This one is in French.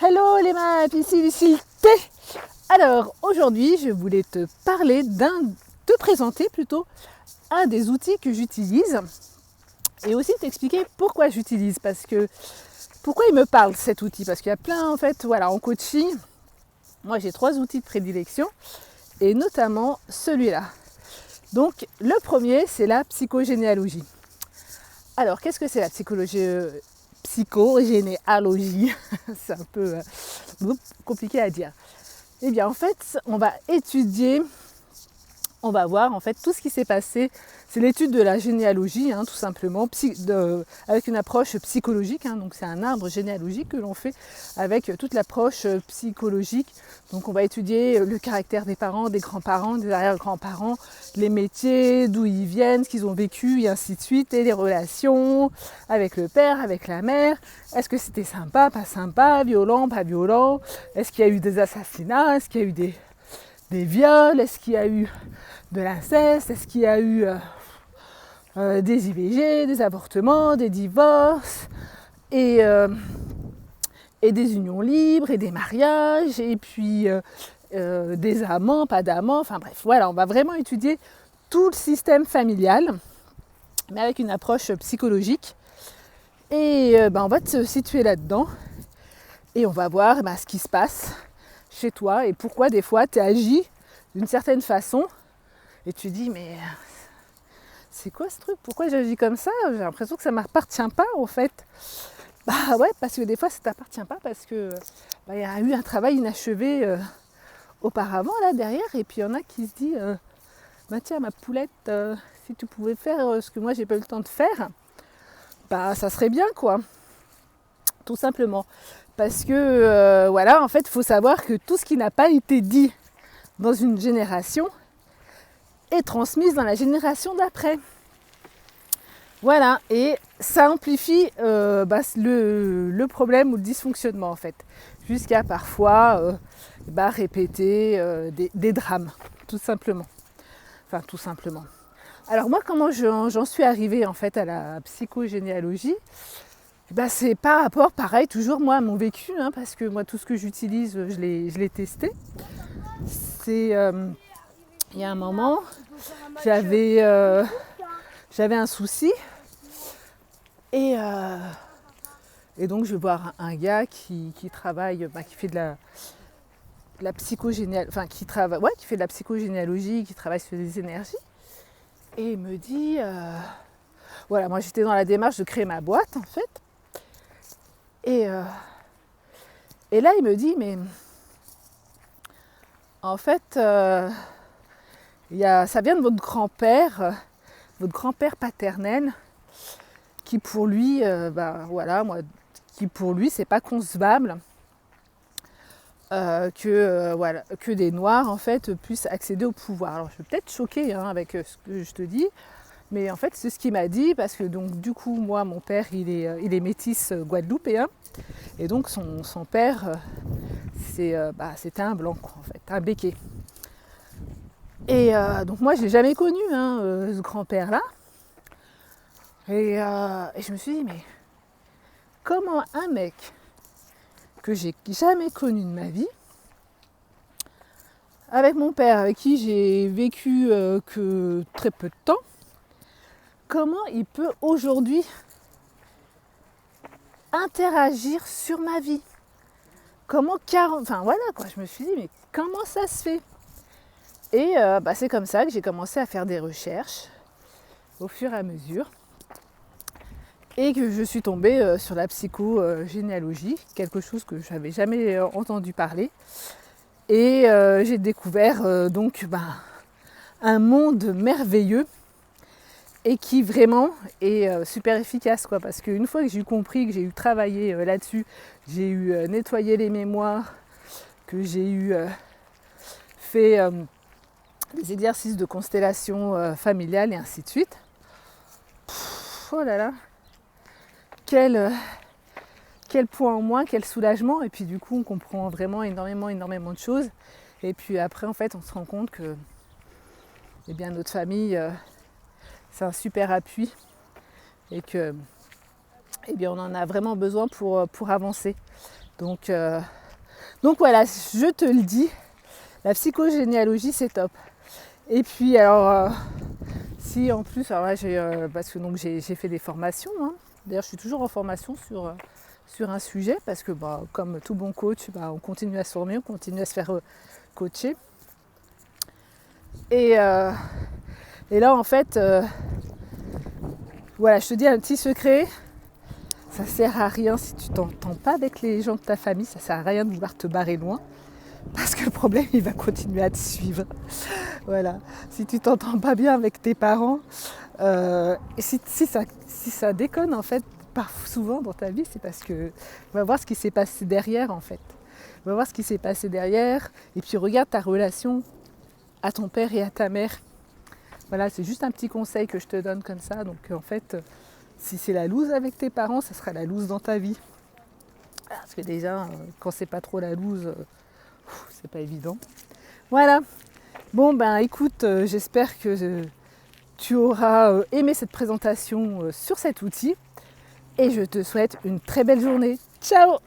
Hello les maps, ici Lucille T. Alors aujourd'hui je voulais te présenter plutôt un des outils que j'utilise et aussi t'expliquer pourquoi j'utilise, pourquoi il me parle cet outil, parce qu'il y a plein en coaching, moi j'ai 3 outils de prédilection et notamment celui-là. Donc le premier c'est la psychogénéalogie. Alors qu'est-ce que c'est la psychogénéalogie? C'est un peu compliqué à dire. Eh bien en fait, on va voir en fait tout ce qui s'est passé. C'est l'étude de la généalogie, tout simplement, avec une approche psychologique. Donc c'est un arbre généalogique que l'on fait avec toute l'approche psychologique. Donc on va étudier le caractère des parents, des grands-parents, des arrière-grands-parents, les métiers, d'où ils viennent, ce qu'ils ont vécu, et ainsi de suite, et les relations avec le père, avec la mère. Est-ce que c'était sympa, pas sympa, violent, pas violent? Est-ce qu'il y a eu des assassinats? Est-ce qu'il y a eu des viols? Est-ce qu'il y a eu de l'inceste? Est-ce qu'il y a eu des IVG, des avortements, des divorces et des unions libres et des mariages et puis des amants, pas d'amants, enfin bref, voilà, on va vraiment étudier tout le système familial mais avec une approche psychologique et on va se situer là-dedans et on va voir ce qui se passe chez toi et pourquoi des fois tu agis d'une certaine façon et tu dis mais c'est quoi ce truc? Pourquoi j'agis comme ça? J'ai l'impression que ça ne m'appartient pas en fait. Bah ouais, parce que des fois ça ne t'appartient pas parce que y a eu un travail inachevé auparavant là derrière et puis il y en a qui se disent tiens ma poulette, si tu pouvais faire ce que moi j'ai pas eu le temps de faire, ça serait bien quoi. Tout simplement. Parce que en fait il faut savoir que tout ce qui n'a pas été dit dans une génération est transmise dans la génération d'après. Voilà, et ça amplifie le problème ou le dysfonctionnement en fait, jusqu'à parfois répéter des drames, tout simplement. Enfin, tout simplement. Alors moi, comment j'en suis arrivée en fait à la psychogénéalogie? C'est par rapport, pareil, toujours moi à mon vécu, parce que moi tout ce que j'utilise, je l'ai testé. C'est il y a un moment, j'avais un souci et donc je vais voir un gars qui travaille, qui fait de la psychogénéalogie, qui fait de la psychogénéalogie, qui travaille sur les énergies. Et il me dit, moi j'étais dans la démarche de créer ma boîte en fait. Et là il me dit, mais en fait, ça vient de votre grand-père paternel, qui pour lui, qui pour lui c'est pas concevable que des noirs en fait puissent accéder au pouvoir. Alors je suis peut-être choquée avec ce que je te dis, mais en fait c'est ce qu'il m'a dit parce que donc du coup moi mon père il est métis guadeloupéen et donc son père c'était un blanc quoi, en fait, un béquet. Et donc moi je l'ai jamais connu ce grand-père là. Et je me suis dit mais comment un mec que j'ai jamais connu de ma vie, avec mon père, avec qui j'ai vécu que très peu de temps, comment il peut aujourd'hui interagir sur ma vie? Comment je me suis dit, mais comment ça se fait? Et c'est comme ça que j'ai commencé à faire des recherches au fur et à mesure. Et que je suis tombée sur la psychogénéalogie, quelque chose que je n'avais jamais entendu parler. Et j'ai découvert un monde merveilleux et qui vraiment est super efficace quoi, parce qu'une fois que j'ai compris, que j'ai eu travaillé là-dessus, j'ai eu nettoyé les mémoires, que j'ai eu fait des exercices de constellation familiale et ainsi de suite. Oh là là, quel point en moins, quel soulagement. Et puis du coup on comprend vraiment énormément de choses. Et puis après en fait on se rend compte que notre famille c'est un super appui et que on en a vraiment besoin pour avancer. Donc voilà, je te le dis, la psychogénéalogie c'est top. Et puis alors, si en plus, alors là, parce que donc j'ai fait des formations, hein. D'ailleurs je suis toujours en formation sur un sujet, parce que comme tout bon coach, on continue à se former, on continue à se faire coacher. Et là en fait, voilà, je te dis un petit secret, ça sert à rien si tu t'entends pas avec les gens de ta famille, ça sert à rien de vouloir te barrer loin, parce que le problème il va continuer à te suivre. Voilà, si tu t'entends pas bien avec tes parents, si ça déconne en fait, souvent dans ta vie, c'est parce que on va voir ce qui s'est passé derrière en fait. On va voir ce qui s'est passé derrière, et puis regarde ta relation à ton père et à ta mère. Voilà, c'est juste un petit conseil que je te donne comme ça. Donc en fait, si c'est la loose avec tes parents, ça sera la loose dans ta vie. Parce que déjà, quand c'est pas trop la loose, c'est pas évident. Voilà. Bon écoute, j'espère que tu auras aimé cette présentation sur cet outil. Et je te souhaite une très belle journée. Ciao!